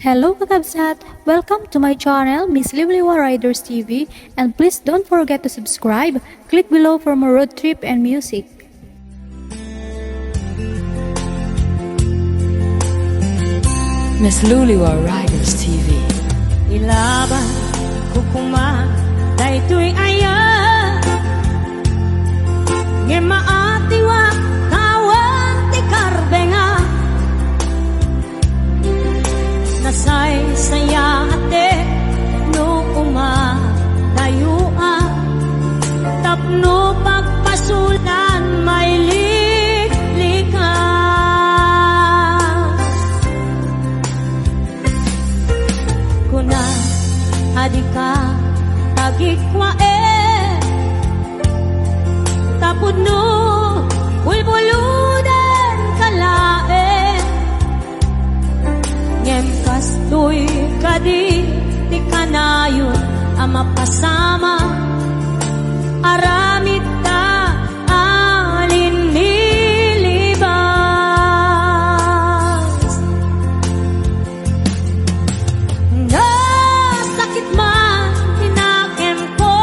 Hello Kakabsat! Welcome to my channel, Miss Libliwa Riders TV, and please don't forget to subscribe. Click below for more road trip and music. Miss Luliwa Riders TV. Ilaban ko kuma daytoy aya nge maatiwa kawan ti karbenga nasay saya ate no uma dayua tapno pagpasulan may likas kuna adika tagikwa tapod no bulbuludan kalae ngem kastoy kadi ti kanayon ang mapasama aramid ta alin nilibas nasakit man tinakem ko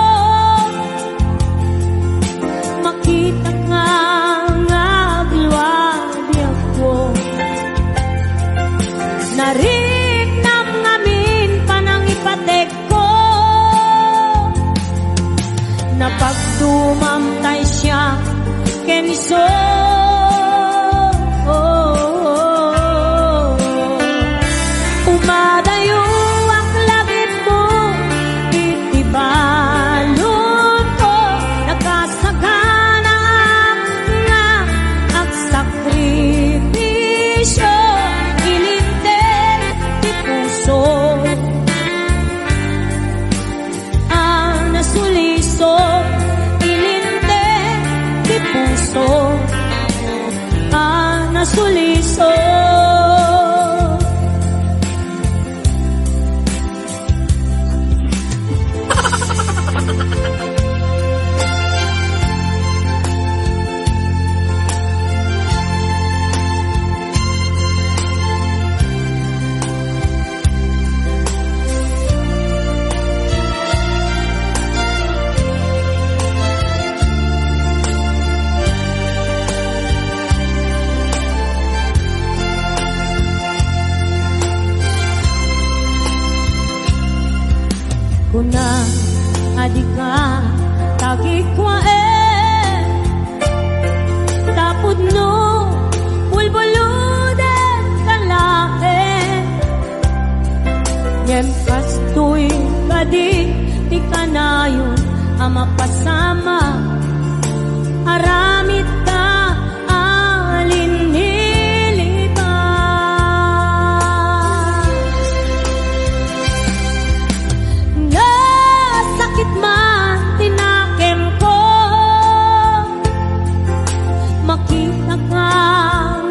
makita nga agluwadi ako nariknam ngamin panangipatek ko napagdumamtay siya keniso umadayo ang labit mo itibalon ko nakasagana nga ang sakripisyo ilinten di puso ang nasuliso ilinten di puso ang nasuliso kuna adika tagikwa tapod no bulbuludan kalae ngem kastoy kadi ti kanayon ang mapasama aramid ta alin nilibas nasakit man tinakem ko makita ka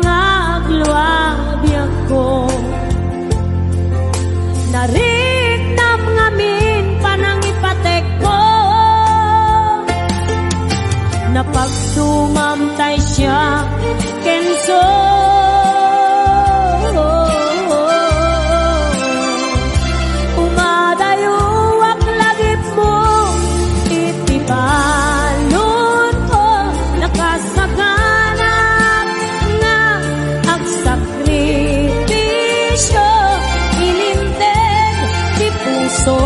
nga agluwadi ako nariknam ngamin panangipatek ko napagdumamtay siya kenso umadayo ang lagip mo itibalon ko nakasagana nga ang sakripisyo ilinten di puso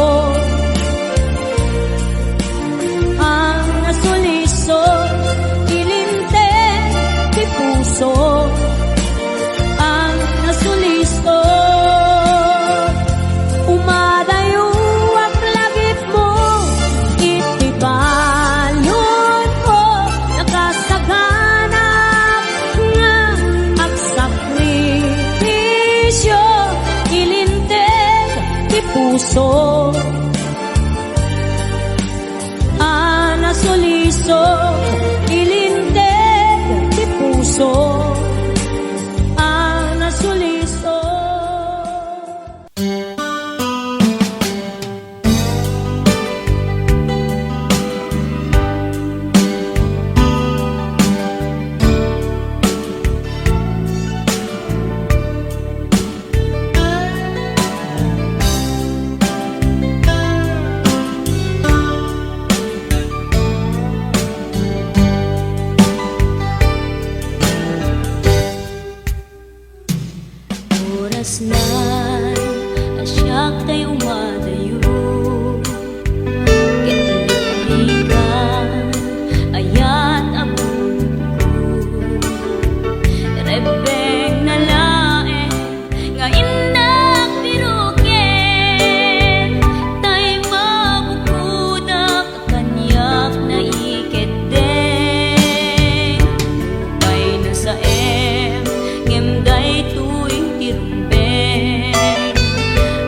ang nasuliso ilinten di puso ang nasuliso umadayo ang lagip mo itibalon ko nakasagana nga ang sakripisyo ilinten di puso ang nasuliso ilinten di puso ang nasuliso. siya kay umadayo. Kitlikan, ayat abog ko. Rebeng na lae, nga indak biruken. Tay mabukudak, kanyak na iketeng. Lupay na sa ngemday tuy tirumbeng.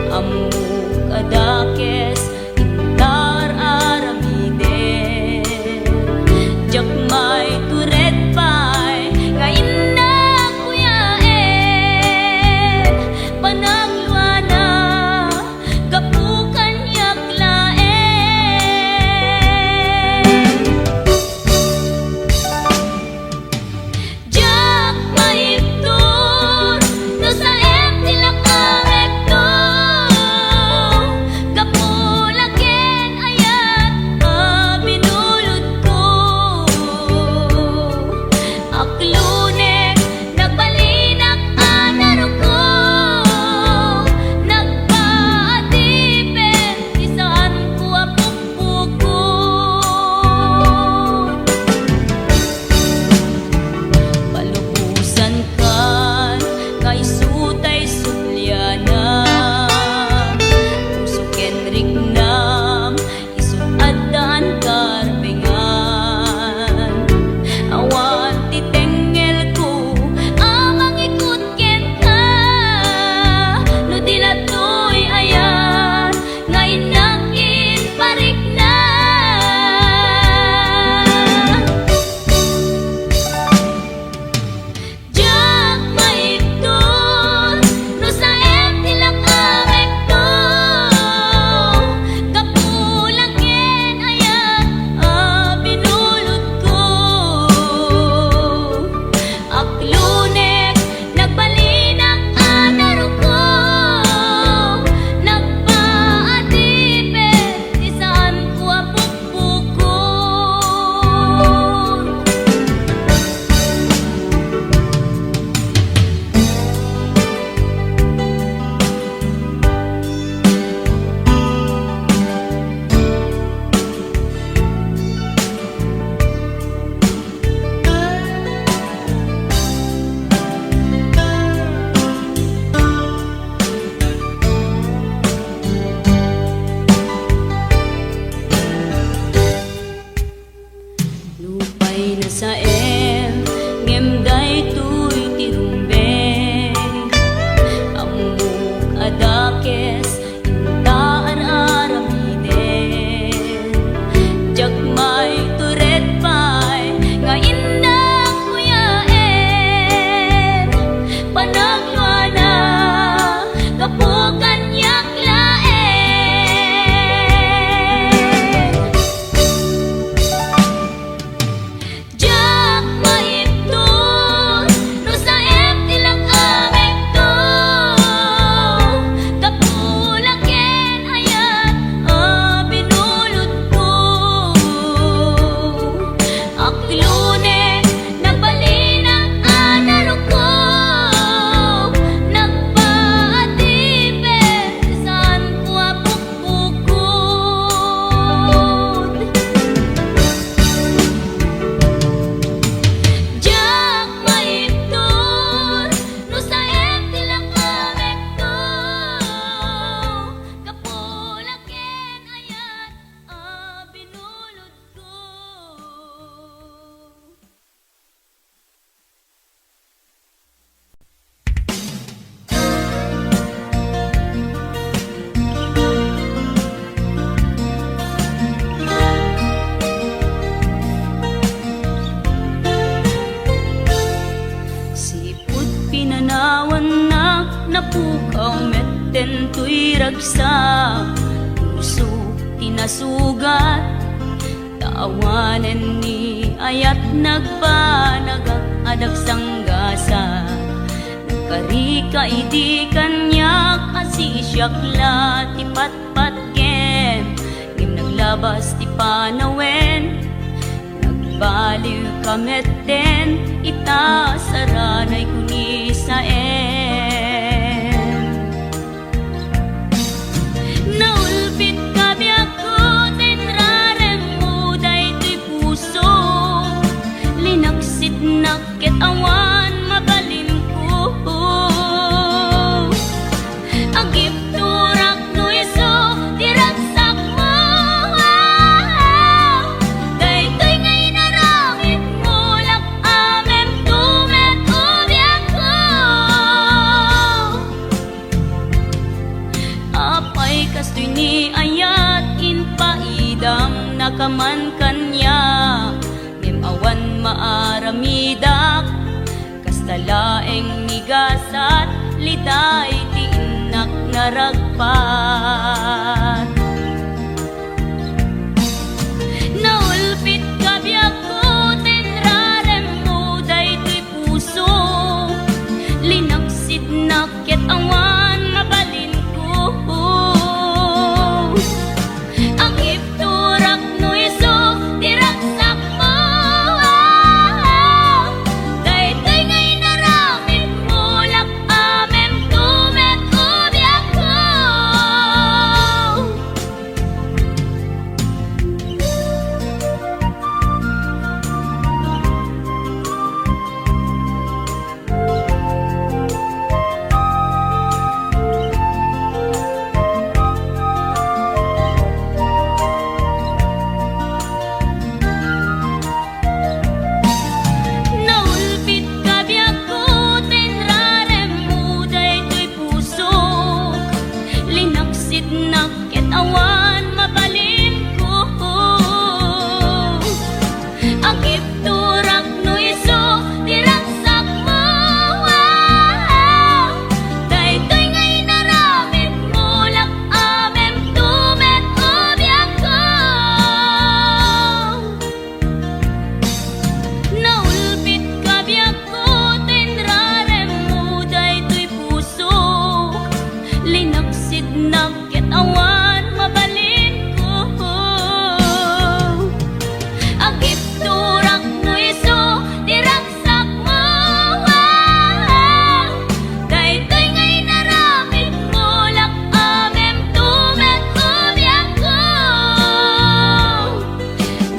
Amuk adakes, intar aramiden. Jakmay turet pay, nga indak kuyaen. Panagluana, kapukan yaklaen. Jak maiptur, no sa tilakamek to. Kapulaken ayat, binulod ko. Aklunek, nagbalinak anaro ko. Nagpaatipin, isaan ko apukpukon. Palubusan kan, kay sutay sulyana. Puso kenrik nam, isut adan karbengan. Awan titengel ko, amang ikut ken ka. No dilatoy ayan, nga inakin parik na. Jak maiptur, no sa tilakamek to. Kapulaken ayat, binulod ko. Aklunek, nagbalinak anaro ko. Nagpaatipin, isaan ko apukpukon. Lupay na sa ngemday tuy tirumbeng. Amuk adakes, intaan aramiden. Jakmay turet pay, nga indak kuyaen. Panagluana, kapukan yaklaen. Jak maiptur, no sa tilakamek to. Kapulaken ayat, binulod ko. Aklunek, nagbalinak anaro ko. Nagpaatipin, isaan ko apukpukon. Jak maiptur, no sa tilakamek to. Kapulaken ayat, binulod ko. Siput pinanawan na, napukaw metten tuy ragsak. Puso tinasugat, taawanen ni ayat nagpanagak adag sanggasa. Karika idi kanyak asisyakla ti patpat kem. Ngim naglabas ti panawen, nagbaliw kametten, ita saranay kuni sa ni ayat in paidam nakaman kanya ngem awan maaramidak kastalaeng nigasat liday ti inak naragpat naulpit kabiyak ko tinrarem mo daytoy puso linaksid naket awan mabalin ko ang ipturak no iso tiraksak mo daytoy ngay naramit mo lak amem tumet ubyak ko naulpit kabiyak ko tinrarem mo daytoy puso linaksid naket awan mabalin ko ang ipturak no iso tiraksak mo daytoy ngay naramit mo lak amem tumet ubyak ko naulpit kabiyak ko tinrarem mo daytoy puso linaksid naket awan mabalin ko ang ipturak no iso tiraksak mo daytoy ngay naramit mo lak amem tumet ubyak ko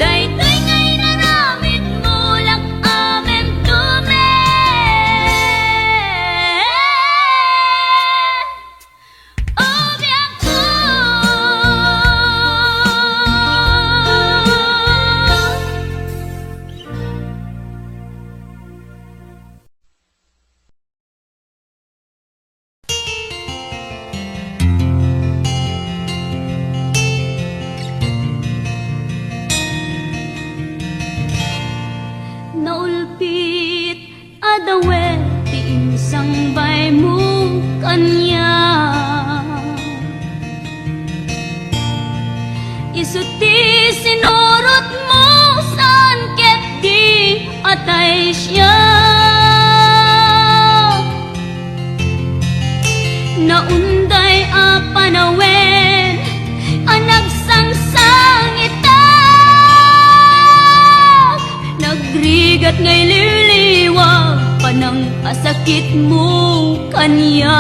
daytoy ngay naramit mo lak amem tumet ubyak ko naulpit adawet ti insang bay mo kanya isuti sinurot mo saan ket di atay siya naunday a panawen ang nagsangsang itak nagrigat ngay liliwag panang asakit mo kanya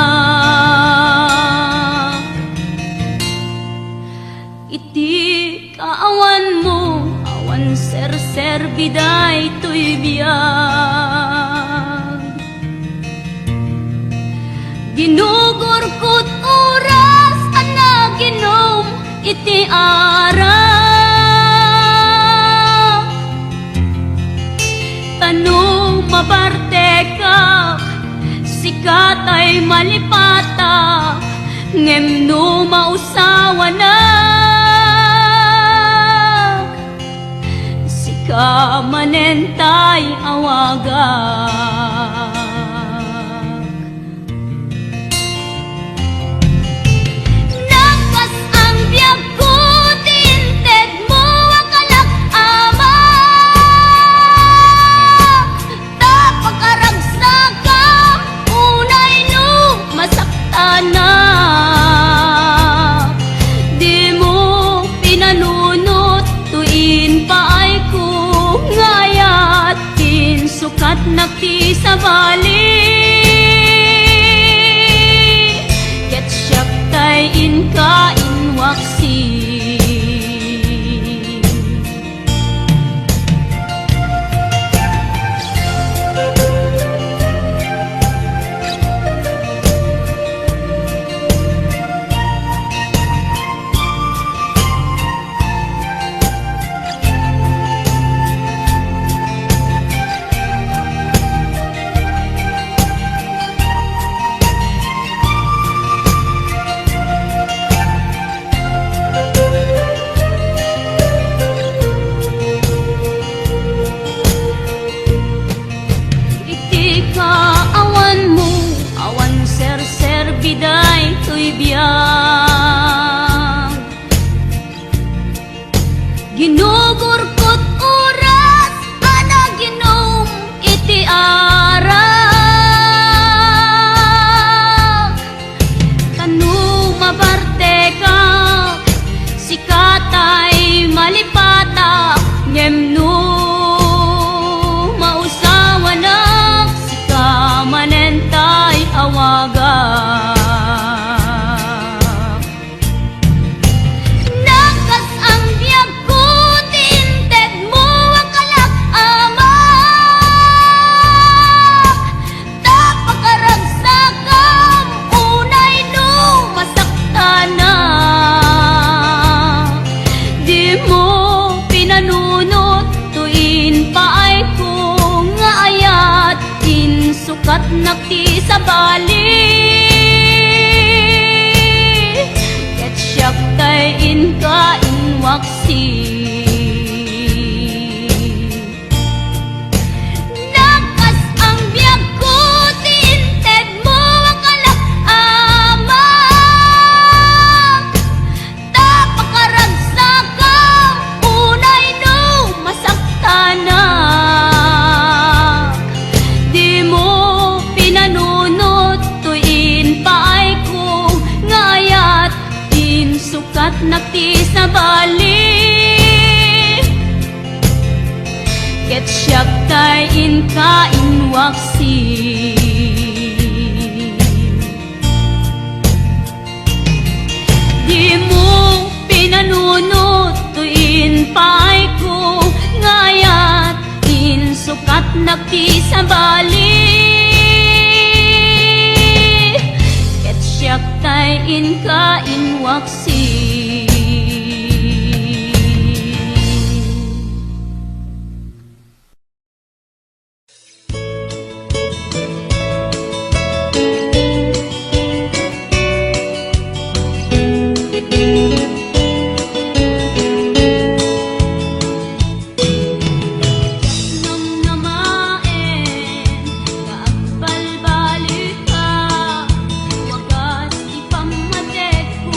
iti kaawan mo awan ser biday to'y biyag ginugurkot oras anaginom iti arak tanong mabarte ka sikat ay malipata ngem no mausawa na sika manentay awagak nakas ang biyag ko tinted mo akalak ama tapakaragsaga unay no masaktan na di mo pinanunot tuin paay ko ngayatin sukat nakisabali ket siyak tay inka inwaksi waksi. Nakas ang biyag ko, tinted mo ang kalak-ama. Tapakaragsak ang unay no masaktana. Di mo pinanunot, tuin paay ko ngayat, din sukat nakti sa bali. Ket siyak tay in waksi. Di mo pinanunot, tuin paay ko ngayat, din sukat nakti sa bali. Ket siyak tay in waksi. Namnamaen, kaagbalbalik ka, wagas ipamatek ko,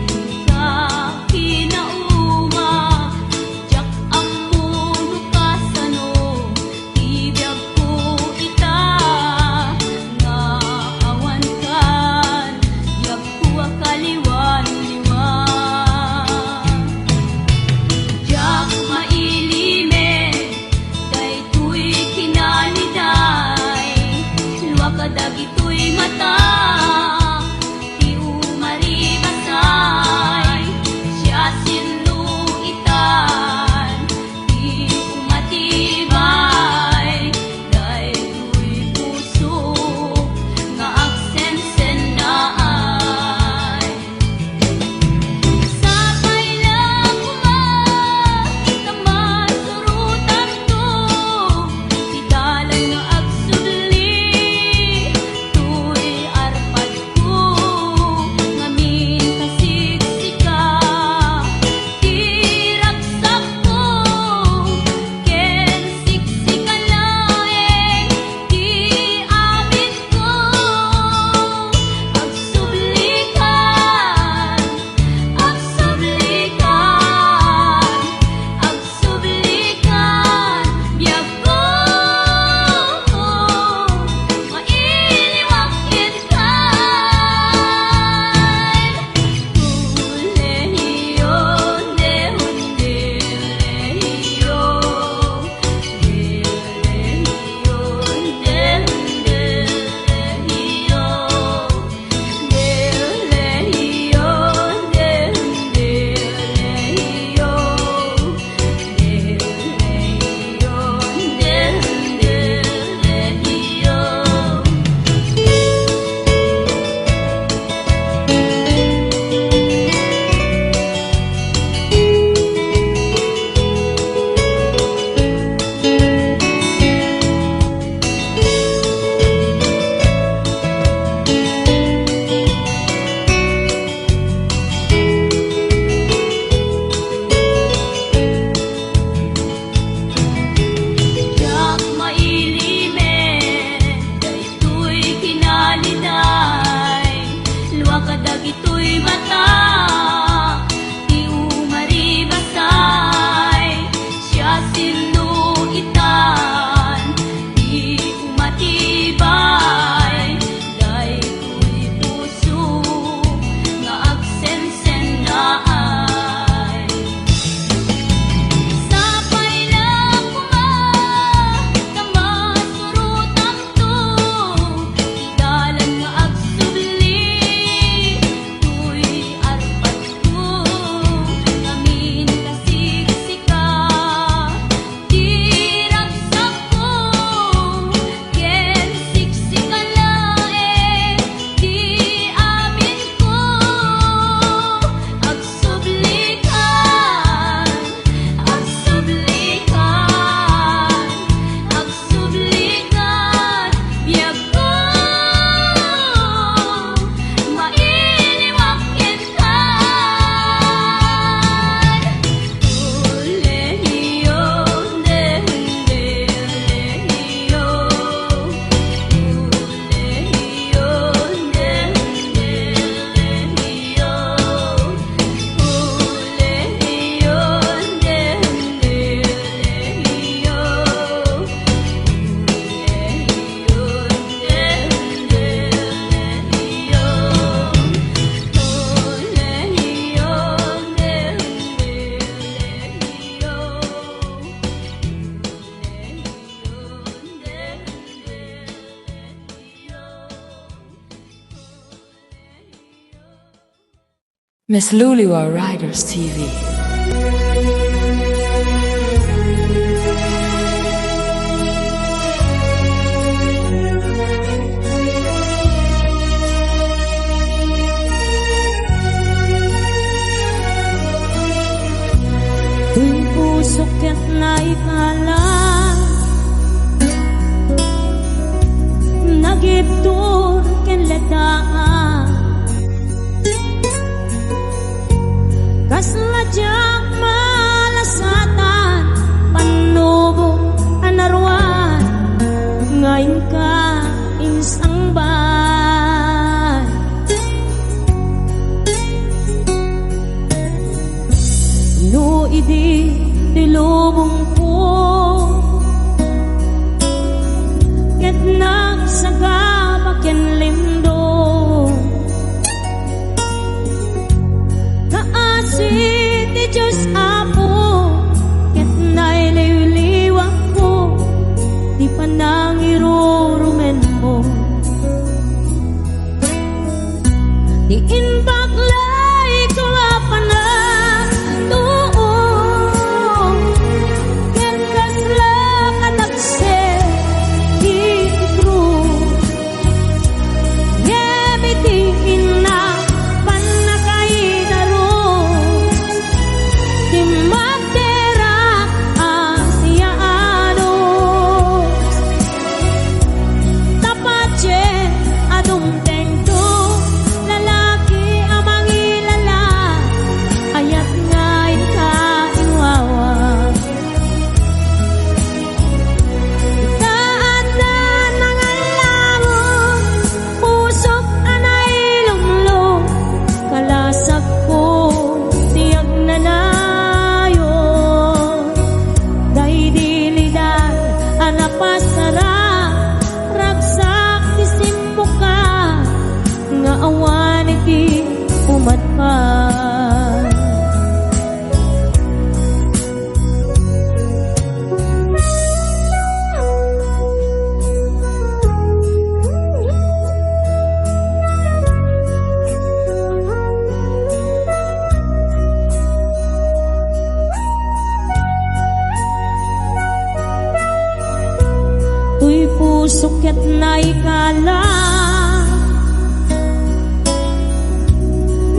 di ka Miss Luliwa Riders TV. Tuwing pusok at naipala, nagibtur ken ladaan, kasladyak malasatan, panubo anarwan, ngayon ka insang ban. No idi dilubong ko ket nagsagabak ken lindo, kaasit ti Diyos Apo ket nailiwliwang ko, di pa nangirurumen mo, di inbaklay ko apana tuong ken kasla katakse di true yemitiin na panakaidaros di magdera asiyaanos tapatye adong tengto lalaki amang ilala ayat ngayon ka iwawa taan na nangalamon pusok anay lumlong kalasag ko tiyag nanayon day dilidan anapasara ragsak isimbo ka nga awan iti umatpan. Tuy pusok ket naikala,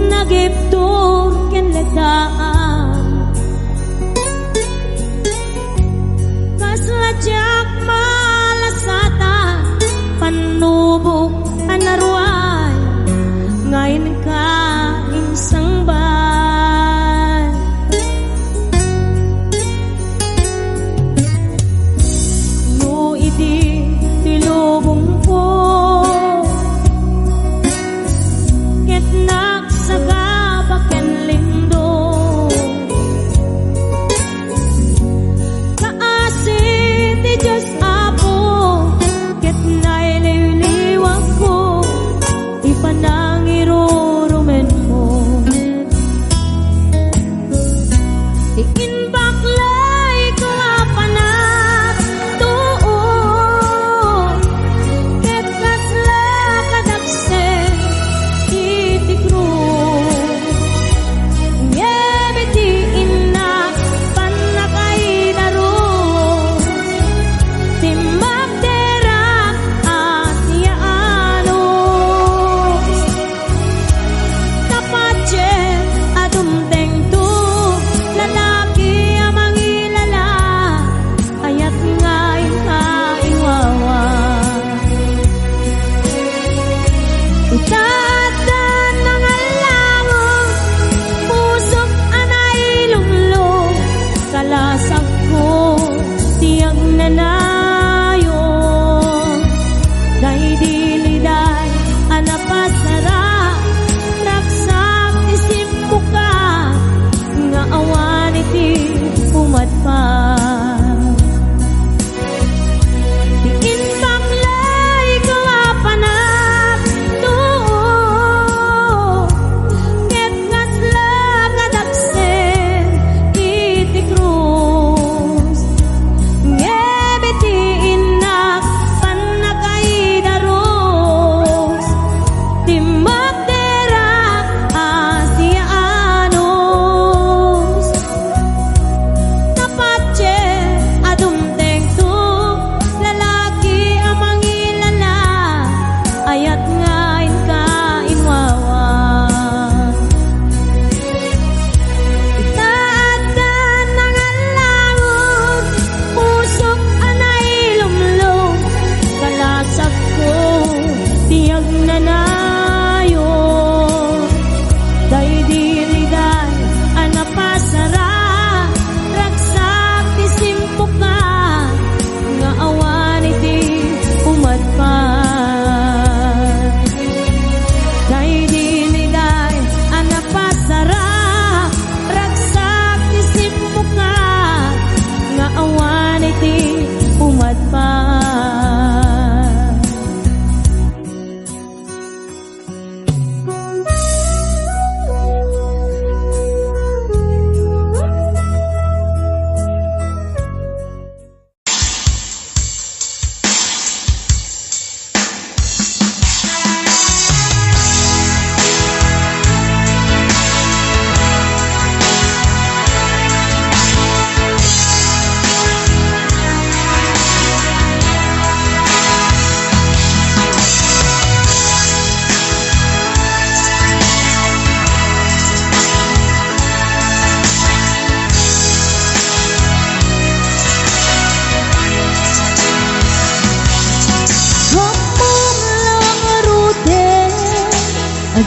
nagibtur ken ladaan, kasladyak malasatan, panubok anarwan, ngayon ka insang ban. No idi tilubong ko ket nagsagabak ken lindo,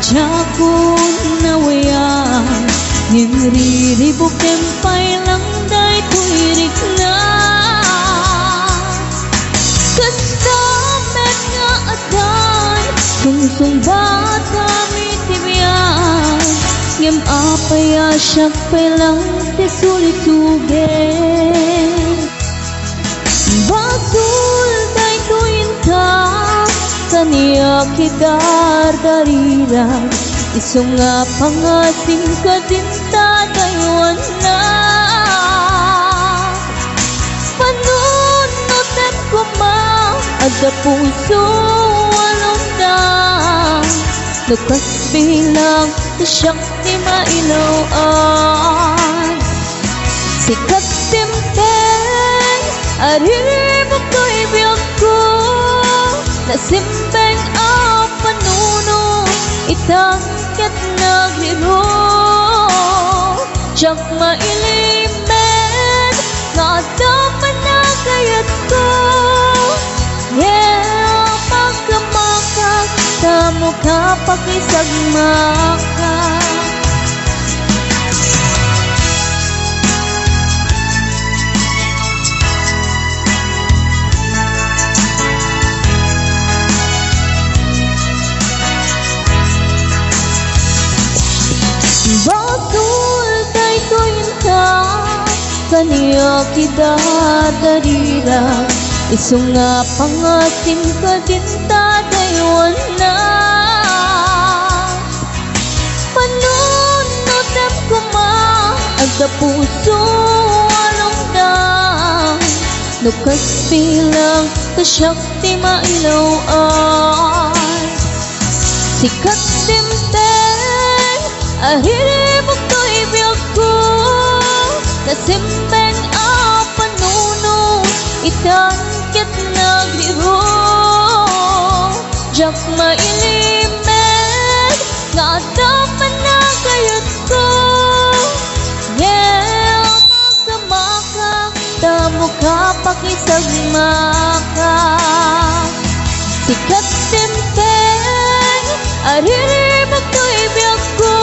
Jakun nawayan Ngiriribok empay lang day tuirik na Kastamet nga adan Sungsung bata mitibyan Ngem apaya siyak pelang te sulit-sulit Batul day tuinta Kaniya kidar darira Isong nga pangasim ka dinta daywan na Panunutin ko ma Ada puso walong na Lukas bilang Siyakti mailawaan Sikat timpeng Aribok ko'y biyag ko Nasimbeng ang panuno Itangkat nagliro Diyak mailimen Nga dapat na kayat ko Yeah, magkamakak Tamo ka pakisagmakak Batul tay tuinta Kaniya kidadarira Isong nga pangasim ka dinta daywan na Panunutem ko ma Agda puso along na Lukas bilang Kasyakti mailawaan Sikat timteng Ahiribok to'y biyag ko Nasimbeng ang panuno Itangkit nagliro Diyak mailimen Nga dapat na kayat ko Yeah, magkamakak Tamo ka pakisagmakak Sikat timpeng Ahiribok to'y biyag ko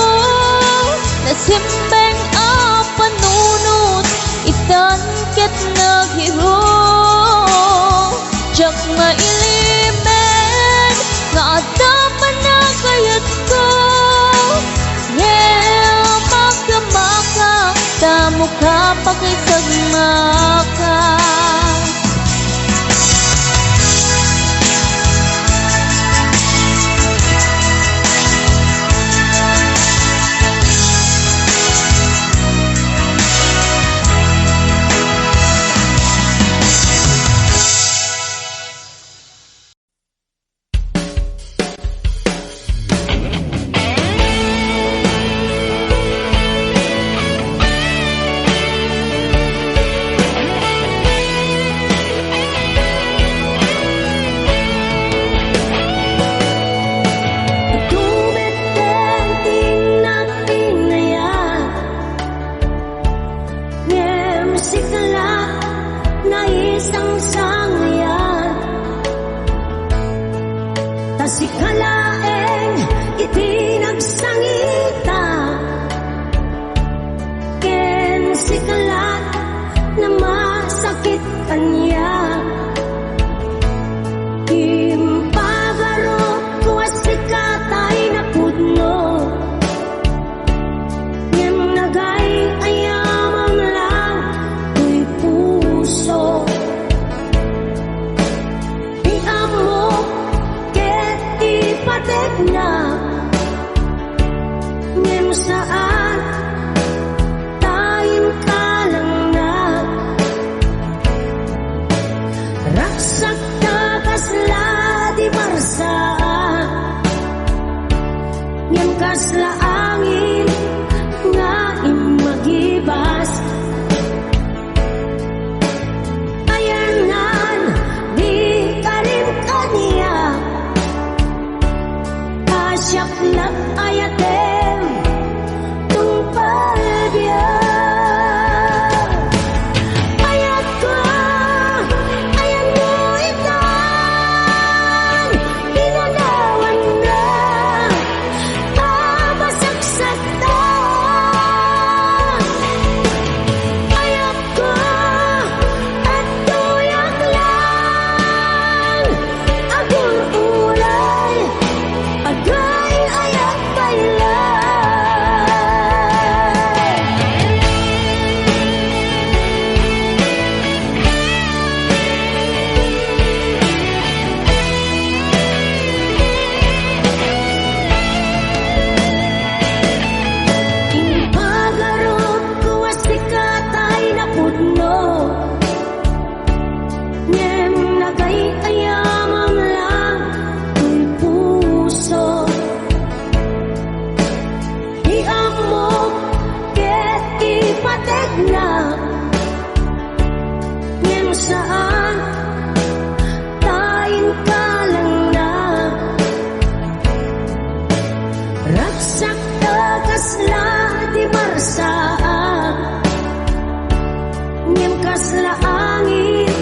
Nasimbeng ang panunot Itangkit naghiro Diyak mailimen Nga dapat na kayat ko Yeah, magkamakak Tamo ka pakisagmakak Kasikalaeng itinagsangita Ken sikalat na masakit kanya Impagaro kuwasikatay na pudno Ngem nagay ayamang lang tuy puso Iamo patek na Ngem saan Tayin ka lang na Raksak ka kasla di marsaan Ngem kasla angin Nga imagibas Ayanan di karim kaniya Siyak lang ayatem tegna ngem saan tain kalang na raksak kasla di marsaan ngem kasla angin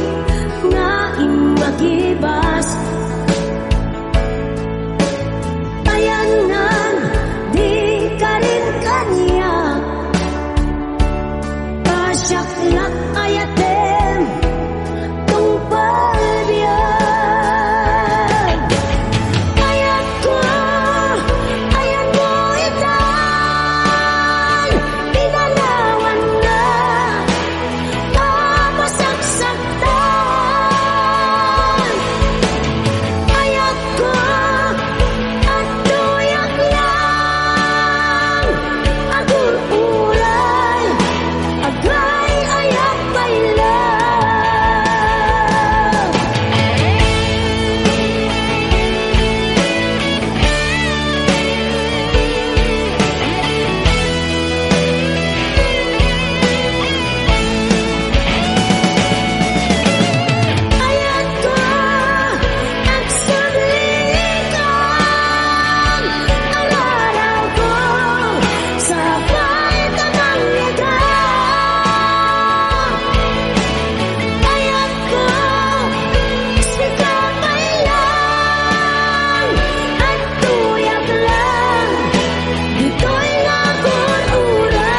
nga imagibas tayangan di karin kanya pasyaklak ayatem tung palbiyan ayat ko ayan mo itan pinalawan na mapasaksaktan ayat ko at tuyak lang agul ulay agay ayat baylan ayat ko nagsablikan ang araw ko sabay tatangigan ayat ko sikapay lang at tuyak lang dito'y nagululay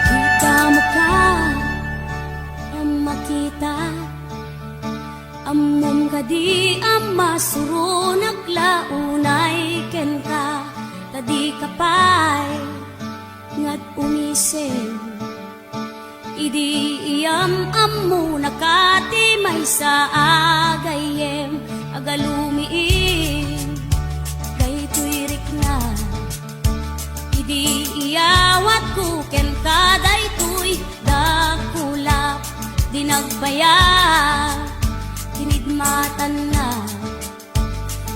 Kita mo ka ang makita amom ka di ang masuro naglaunay ken ka tadi kapay ngat umisem idi iyam ammo nakati may sa agayem agalumiin daytoy na idi iyawat ko ken kaday tuy dakulap di nagbaya kinidmatan na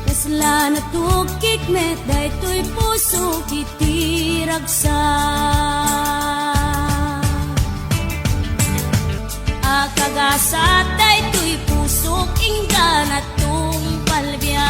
kasla na tukik met daytoy puso kitiragsa akagasat daytoy pusok inggan at tung palbiyan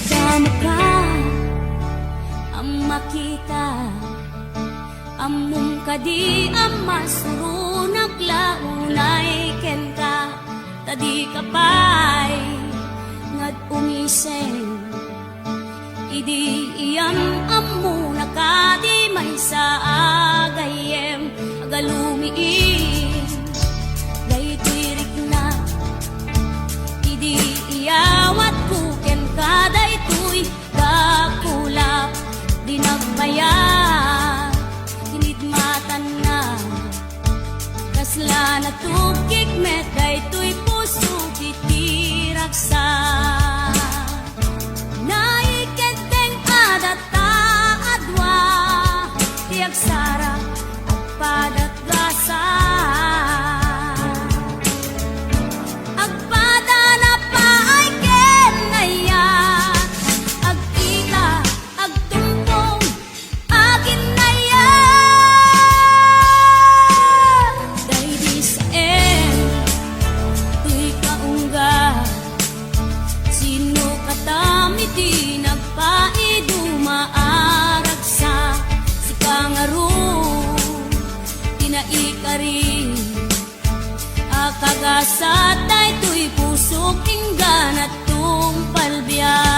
Sama ka ang makita amum kadi ang masuro naglaunay ken ka tadi kapay ngad umiseng idi iyam ammo nakadi may sa agayem agalumiin daytoy na idi iyawat ko ken kaday tuy dakulap di nagbaya kinidmatan na kasla na tukik met daytoy puso kitiraksa naikenteng adata adwa tiyak sara at padat gasa agpada na paay ken nayat agkita agtumpong akin nayat daydi sa ari akagasatay tuy pusok inggan at tumpalbiyan.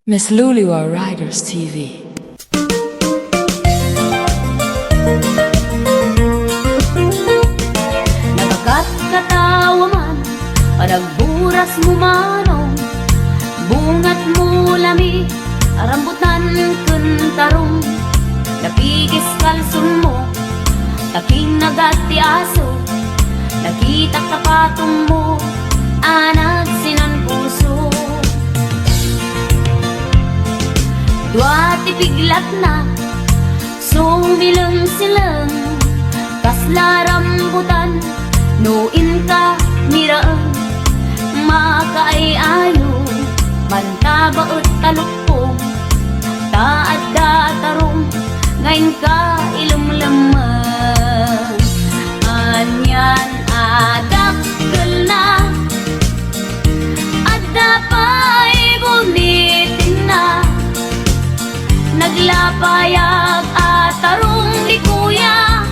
Miss Luliwa Riders TV. Nagagat katawa man, panagburas mo manong, bungat mo lami, arambutan kuntarong, napigis kalsun mo, taking nagati aso, nakita kapatong mo, anag sinan puso. Dua tipiglat na, sumilang-silang, kasla rambutan, nuin ka miraan, makaay ayo, mantabaot talukpong, taad datarong, ngayon ka ilumlamang. Anyan adakkel na, adda pa'y bunitin na, naglapayag at tarong ni kuya,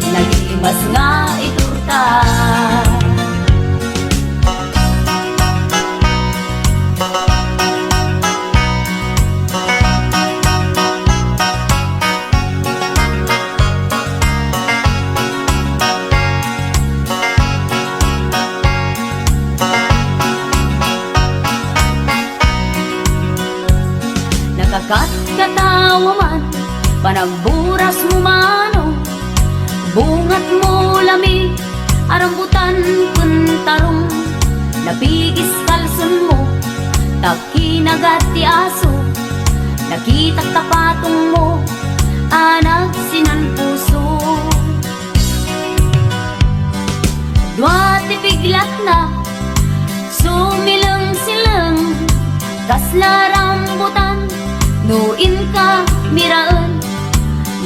nagimas nga iturta. Nagagat katawa man, panagburas mo manong, bungat mo lami, arambutan kuntarong, napigis kalsun mo, takinagat ti aso, nakita tapatong mo, anag sinan puso. Dua tipiglat na, sumilang-silang, kasla rambutan, nuin ka miraan,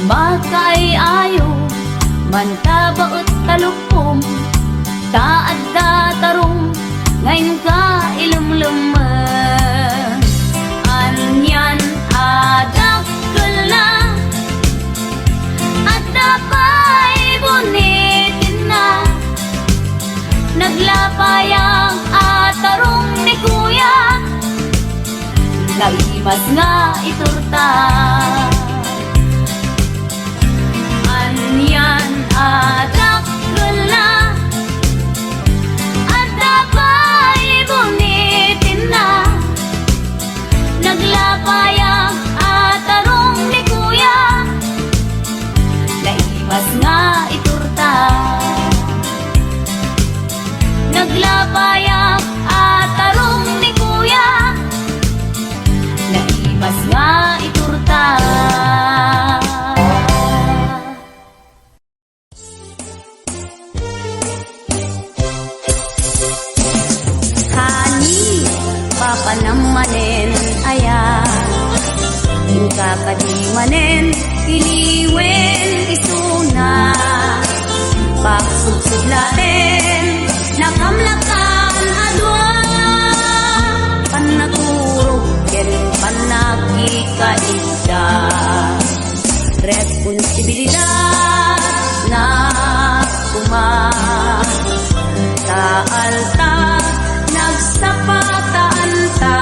makay ayo, mantabaot talukpong, taad datarong, ngayon ka ilumlamang. Anyan adakkel na, adda pa'y bunitin na, naglapayang atarong ni kuya, naimas nga iturta. Anyan adakkel na, adda pa'y bunitin na, naglapayang atarong ni kuya, naimas nga iturta. Naglapayang atarong ni kuya, naimas nga iturta. Hani, papanamanen aya, kakadimanen, iliwen isuna, paksubsublaten, nakamlakan adwa, panaturog ken panakikaida, responsibilidad na taalta, nagsapataan ta,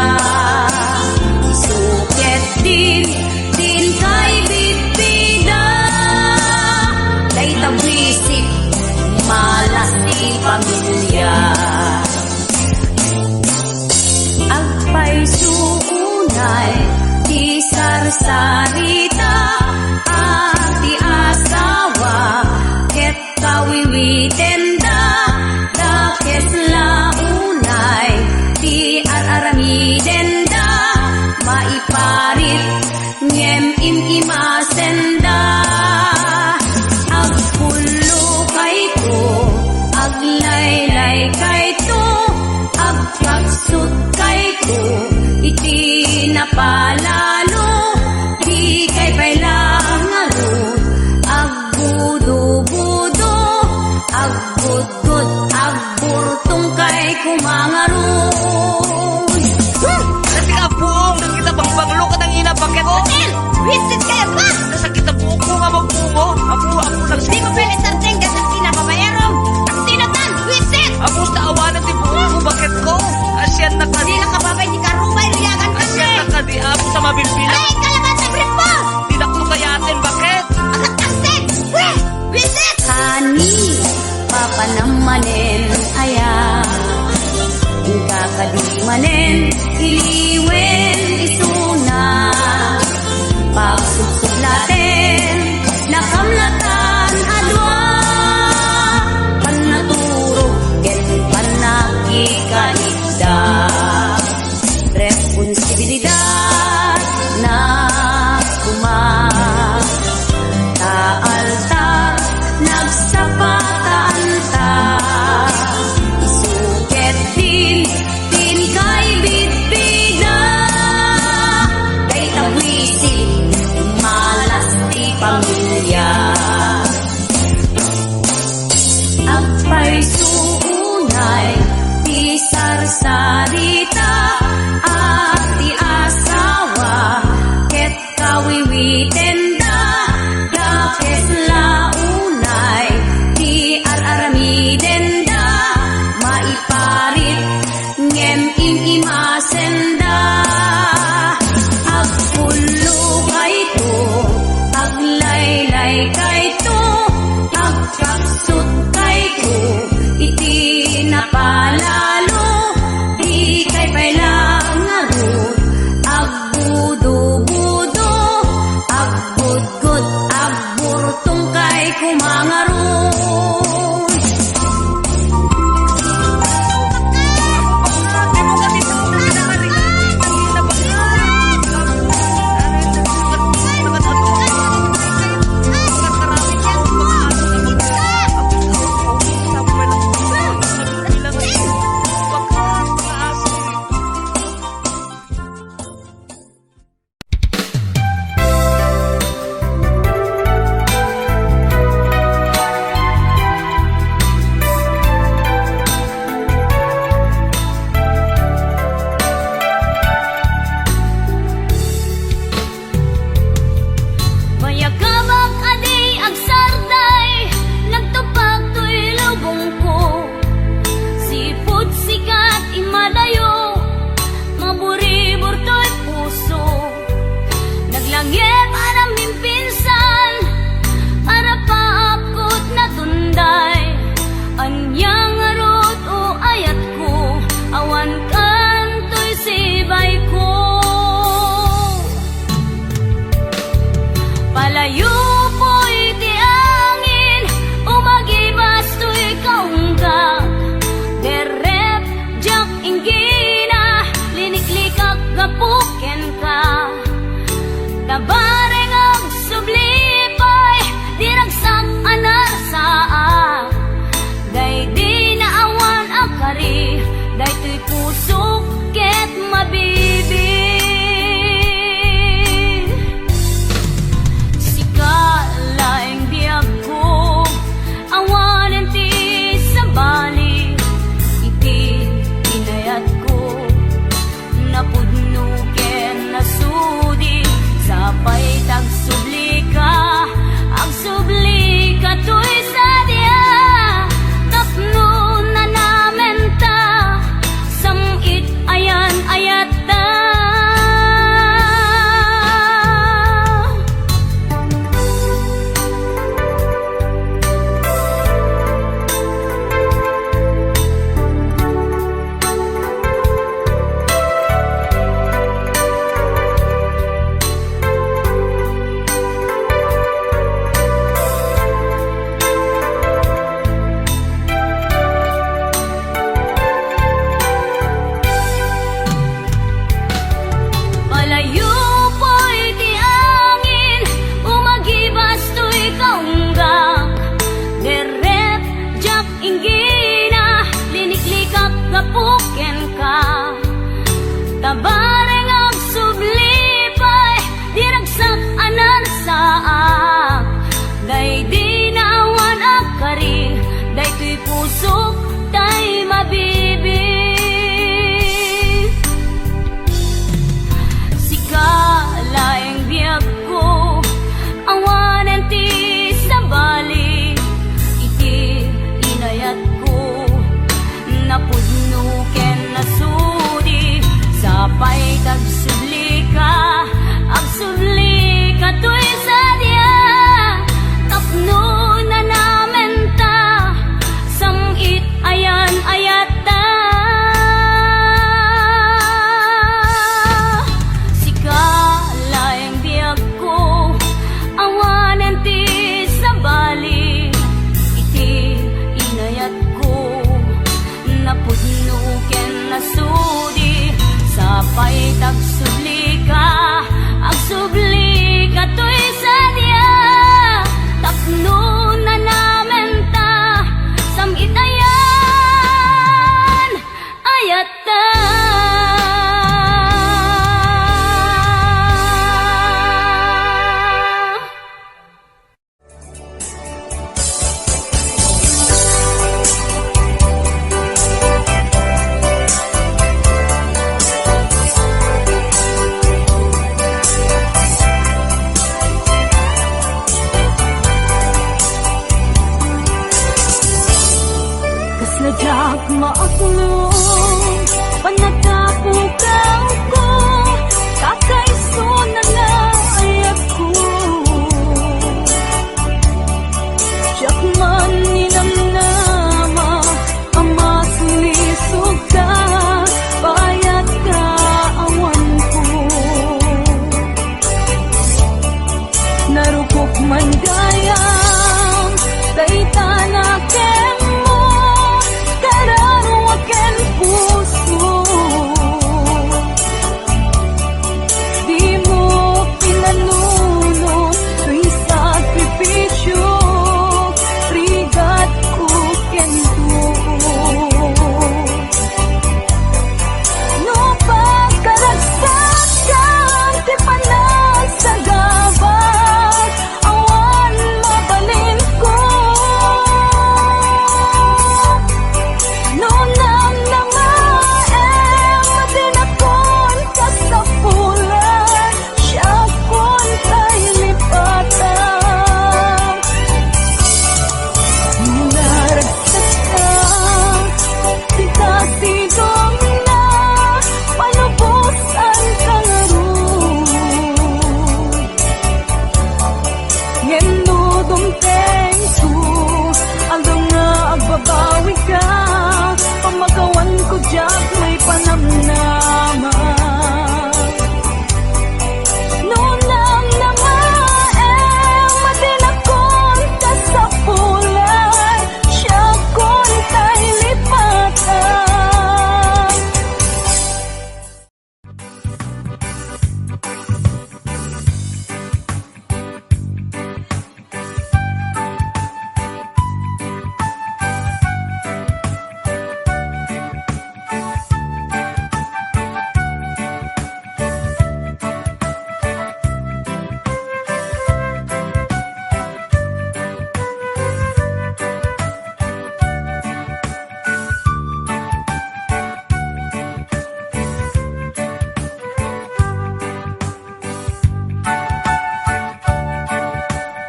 isuket din kay bibida, kay tabwisik, malas di pamilya. Agpay suunay, di sarsarita, ati asawa, ket kawiwitenda, dakes launay, di araramidenda, maiparit, ngem imasenda. Agpulo kay to, aglaylay kay to, agpagsut kay to, iti napalalo, di kay pailangalo, agbudo-budo, agbudgud, agburtong kay kumangaroon. Kasi ka buong, nang kita bang banglo ka nang inabakit. Hotel! Visit kayo ba? Nasa kita buong ko nga magbumo. Apo lang Di mo pwede sa tinggas at kinababayarong. Ang tinatan, visit! Apos na awanan ti buong ko, bakit ko? Asyan na ka. Di lang kababay, di ka rumay, riyagan ka Iliwen isuna pagsuglaten nakamlatan adwa panaturog ket panagikanida responsibilidad na taalta nagsapatan ta isuket din kay bitbida kay tawisin malas di pamilya agpay suunay di sarsarita at di asawa ket kawiwiten da dakes launay di araramiden da maiparit ngem imasenda agpulo kayto aglaylay kayto agkaksut kayto iti napalalo di kay pailangarut agbudo-budo agbudgud agburtong kay kumangarut Mayakabak aday agsarday nagtupag to'y lubong ko sipot sikat imadayo maburibor to'y puso naglangip anang mimpinsan para paakot na tunday anyang arot o ayat ko awan kan to'y sibay ko palayo po'y di angin umagibas to'y kaunggak derep jak inggina liniklikak gapuken ka tabareng ang sublipay diragsak anar saa day di naawan akari day to'y pusok ket mabibig sikalaing biyag ko awanan ti sa bali iti inayat ko napudno ken nasudi sa pay tagsubli ka, agsubli ka to'y sadya. Tapno na namin ta, samgitayan, ayata. Kasladak maaklong panatapukaw ko, kakaiso na nga ayat ko. Tiyak man ninamnama, ama sulisog ka, bayat ka awan ko. Narupok man gayam, daytana kemo, kararo aken puso. Di mo pinanunod, tu'y sakripisyo, rigat ko kento. No pagkaragsakan, ti panag sa gabas, awan mabalin ko. No namnamaem, madinakon ka sa pulan, siya kon tay lipatan. Naragsak ka, di kasidong na, panubusan ka nga ron. Ngeno dumteng ko, aldong nga agbabawi ka, pamagawan ko diyak may panamnaman. No namnamaem, madinakon ka sa pulan, siya kon tay lipatan.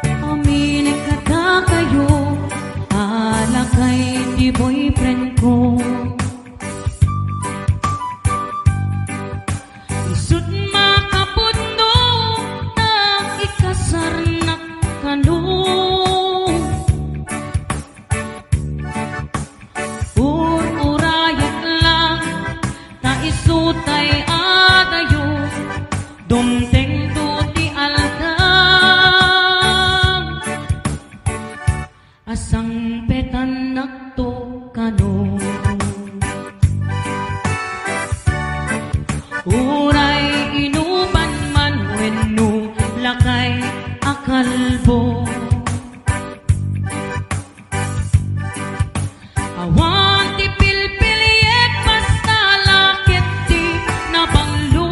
Pamilig ka ka kayo, alakay di boyfriend ko. Isut makapundo na ikasar na kanong. Urayat lang na isutay adayo, dumteng tuti aldan. Asang petan nakto kano, uray inuman man wenno lakay akalbo. Awan ti pilpiliet basta lakit ti nabanglo.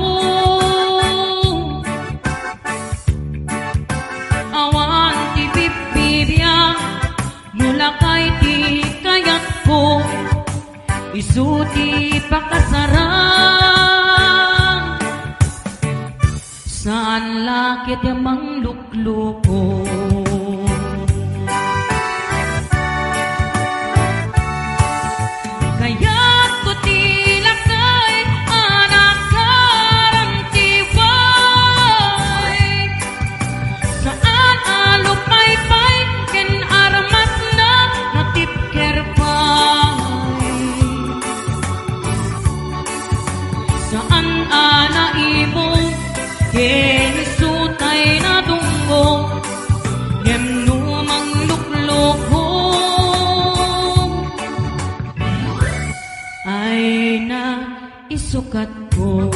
Awan ti bibibya, nulakay ti kayat ko, isuti pakasarang. Saan lakit yung manglukluko? Kaya't ko tilakay, anak karantiway. Saan alupay-pay, ken armas na natipkerpay. Saan anaimong, ken isutay na dunggo, ngem manglukluko. Ay na isukat ko.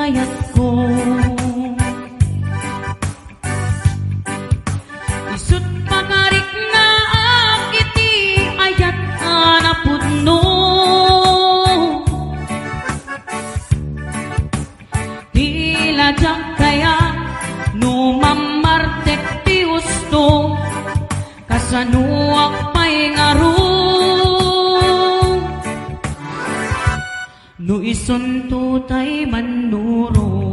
gayat ko. Isut pagarik na akiti ayat anapudno. Tila jak kaya no mamartek ti gusto kasanuak pa'y ngaro. No ison tutay manuro.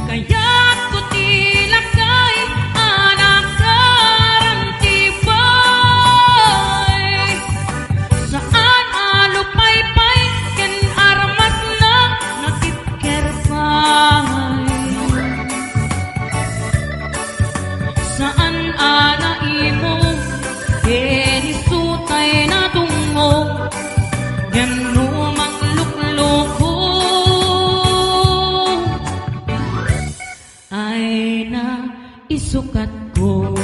Kaya't ko tilakay anak karantibay. Saan alupay-pay ken armas na nakipkerpay. Saan anaimo Kenisutay na tungo Gano manglukloko Ay na isukat ko.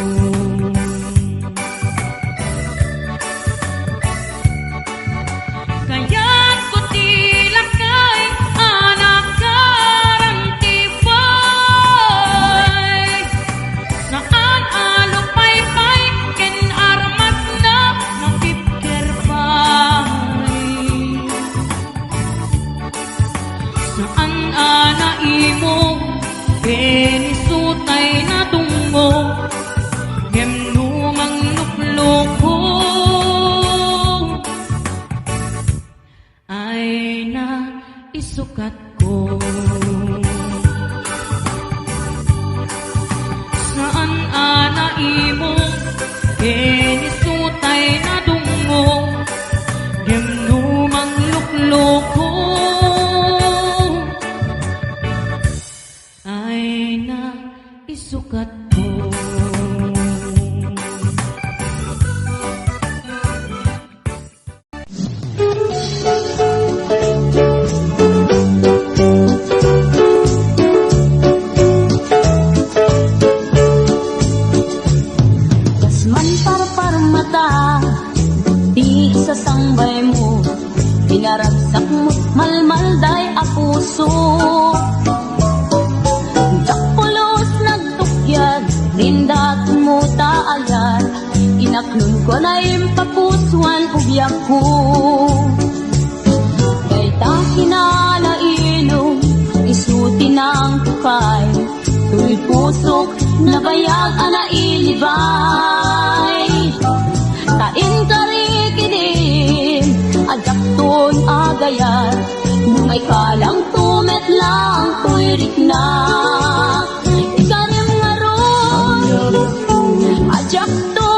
Kaya't ko tilakay anak karantibay. Saan alupay-pay ken armas na nakipkerpay. Saan anaimo Kenisutay na tungo Gemno manglukloko Ay na isukat ko. Saan anaimo Kenisutay na tungo Gemno manglukloko Ay na isukat ko. Kasman par mata, di sa sangbay mo, pinaragsak mo't malmalday a puso. Jakpulos nagtukyag, rindat mo taayan, inaklon ko na impapusuan ubyak ko. Kay takinalailong, isuti ng tukay, tuy pusok na bayag anailibay. Tain karikidin, adakton agayan, may kalang tumet lang, tuirik na. Ikanim nga ron, adyak to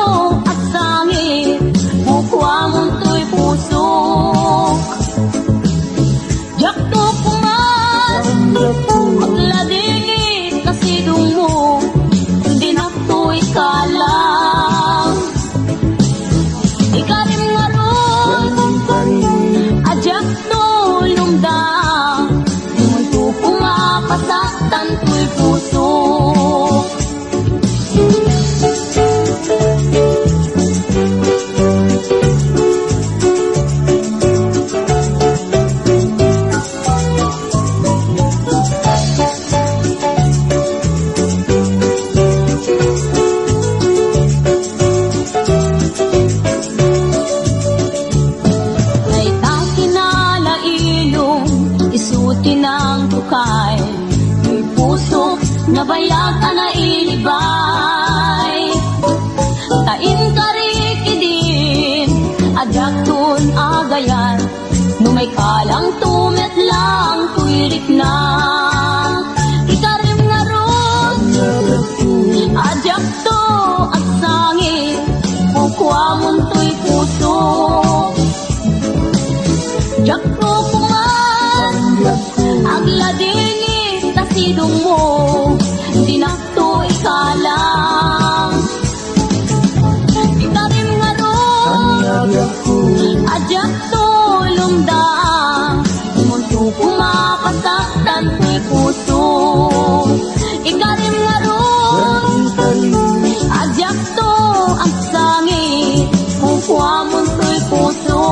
at sangit, bukwa mong tuy pusok. Jak to pumas, magladingit na sidong mo, hindi na to'y kalang. Ikarim nga ron, adyak to lumdang, munto pumapasaktan to'y puso. May takinalailong, isuti ng tukay, may puso na bayag anailibay. Tain karikidin, adyaktun agayan, no may kalang tumet lang, tuirik na. Ikarim nga ron, adyakto at sangit, bukwa mong tuy puso. Jakto puman, agladingit na sidong mo, di na to ikalang. Ikarim nga ron, adyak to lumdang, munto pumapasaktan ko'y puso. Ikarim nga ron, adyak to ang sangit, bukwa mong tuy puso.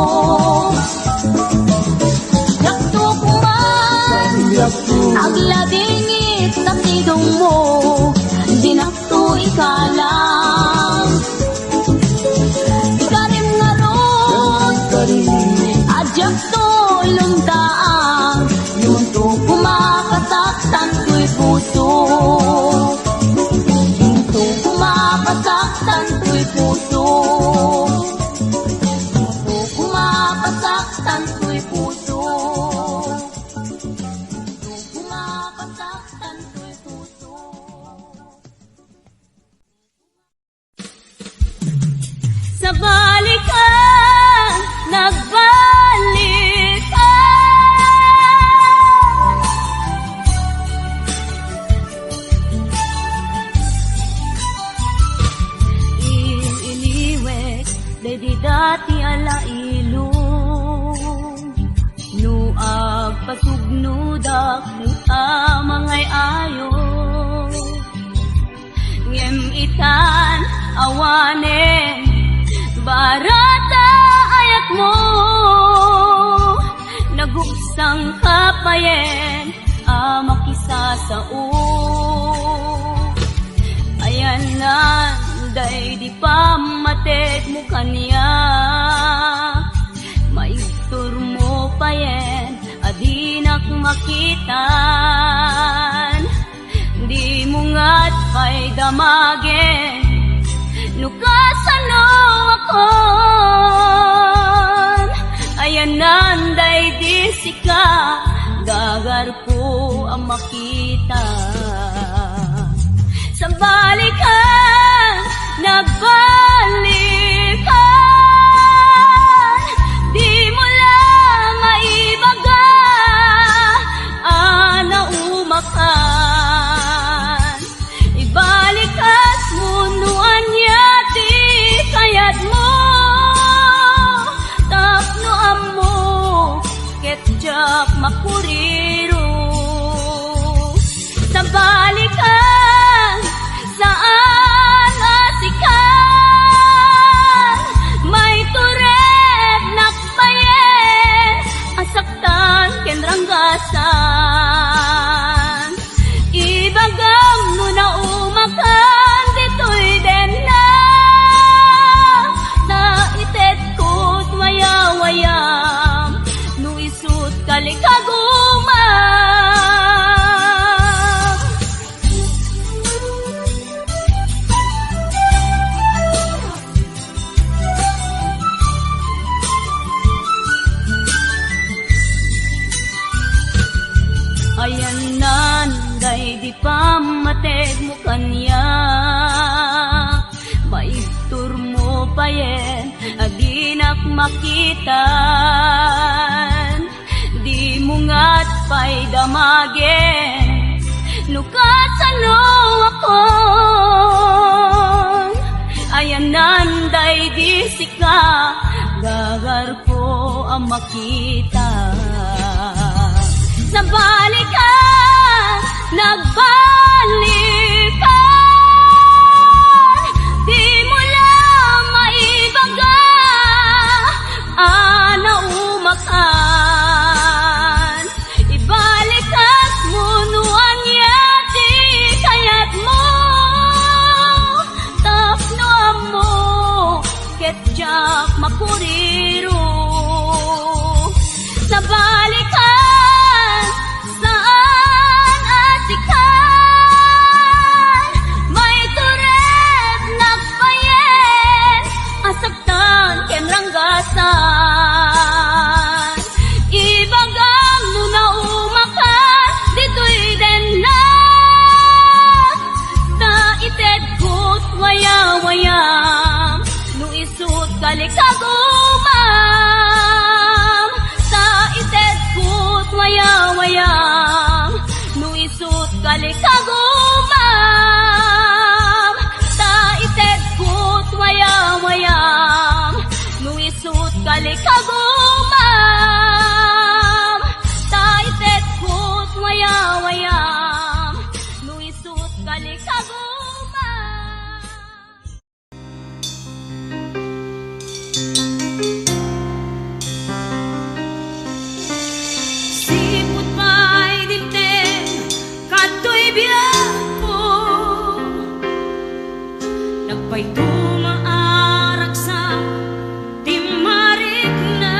Dedi dati alailong nuag pasugnudak ng amangay ayo ngem itan awanen barata ayak mo naguksang kapayen amakisa sa ayan na day di pa mated mo kanya maistur mo payen adinak makitan di mo nga't pa'y damagen nukasano ako ayan nanday di sika gagar po ang makita sa balikan nagbalikan di mo lang maibaga naumakan ibalikas mo nuan niya di kayat mo tapno amo ketjak makuriro sa balikan saan asikan may turet nakbayen asaktan kenranggasan ibagam mo na umakan dito'y den na itet ko't wayawayam no isut kalikagumam ayan nanday di pa mated mo kanya maistur mo payen adinak makitan di mo nga't pa'y damagen nukasano ako ayan nanday di sika gagar ko ang makita sa balikan nagbalikan di mo lang maibaga naumakan ibalikas mo nuan niya di kayat mo tapno amo ketjak makuriro sa balikan saan asikan may turet nakbayen asaktan kenranggasan ibagam no na umakan dito'y den na ited ko't wayawayam no isut kalikagumam ited ko't wayawayam no isut kalikagumam ited ko't wayawayam no isut kalikagumam ited ko't wayawayam no isut kalikagumam sipot pa'y dimtem kato'y biyako nagpay tumaarak sa timarik na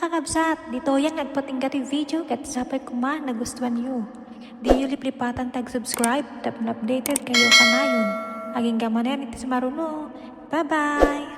kakabsat, dito yang nagpatingkat yung video kat sapay kuma nagustuhan nyo. Di nyo liplipatan tag-subscribe, tapos updated kayo kanayon. Aging gamanan iti sumaruno. Bye-bye!